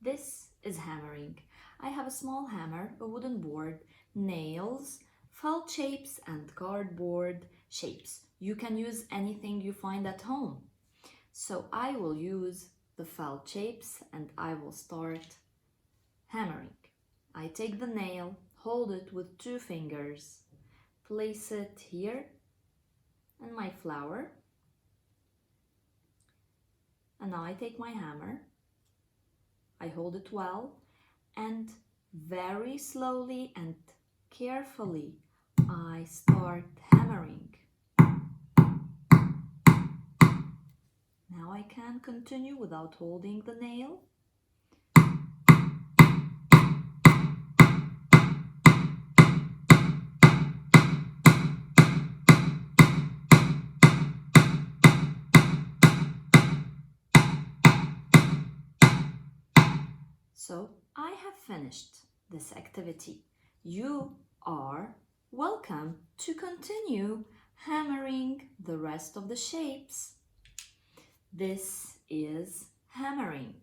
This is hammering. I have a small hammer, a wooden board, nails, felt shapes and cardboard shapes. You can use anything you find at home. So I will use the felt shapes and I will start hammering. I take the nail, hold it with 2 fingers, place it here in my flower, and now I take my hammer, I hold it well, and very slowly and carefully I start hammering. Now I can continue without holding the nail. So I have finished this activity. You are welcome to continue hammering the rest of the shapes. This is hammering.